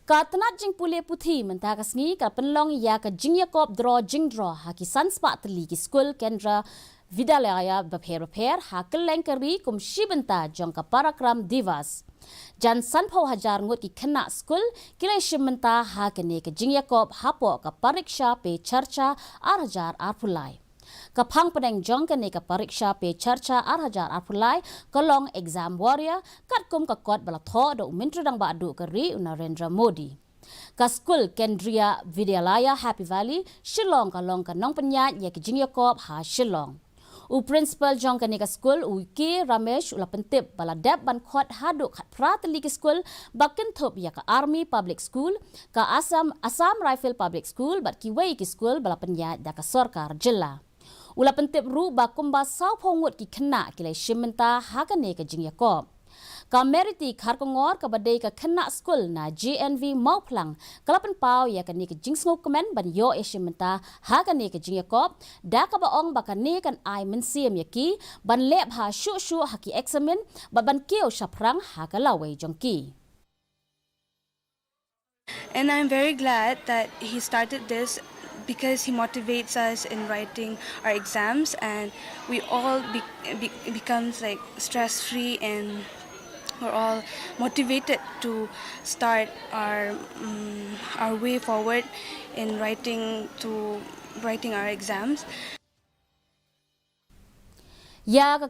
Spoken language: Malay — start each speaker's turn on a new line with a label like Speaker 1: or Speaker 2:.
Speaker 1: Katanat jing pule puthi mentakas ni ka penlong ya ka jing yakop jing draw ha ki sanspa tli ki school kendra Vidyalaya bapher ha keleng kari kum shibenta jong ka parakram divas. Jan sanpau hajar ngut ki kena school kile shibenta ha kene ka jing yakop hapo ka Pariksha Pe Charcha arhajar arpulai. Kapang pedeng jong kene ka Pariksha Pe Charcha arhajar arpulai kolong exam warrior kat kum ka kot balatho do mintradang ba adu kari Narendra Modi. Ka school Kendriya Vidyalaya Happy Valley Shillong ka long ka nong penyat ya ki jing yakop ha Shillong. U principal jong kene ka school u ki Ramesh ula pentip bala dep ban khot haduk khat pratli ki school bakin thop ya ka Army Public School ka Assam Rifle Public School bat ki wei ki school bala penyat da ka Sarkar Jilla. Ula pentip ru ba kumba sau phongut ki khna ki lai shimenta ha kene ka jing yakop. Ka meriti khar ko ngor ka badai ka khna school na GNV mau plang kalapan pau ya kani ka jing sngo komen ban yo eshimenta ha kani ka jing yakop da ka baong ba kani kan ai mensiam yaki ban lep ha shu ha ki examen ba ban kio shaprang ha ka lawai jongki.
Speaker 2: And I'm very glad that he started this because he motivates us in writing our exams, and we all becomes like stress-free, and we're all motivated to start our way forward in writing our exams.
Speaker 1: Ya ka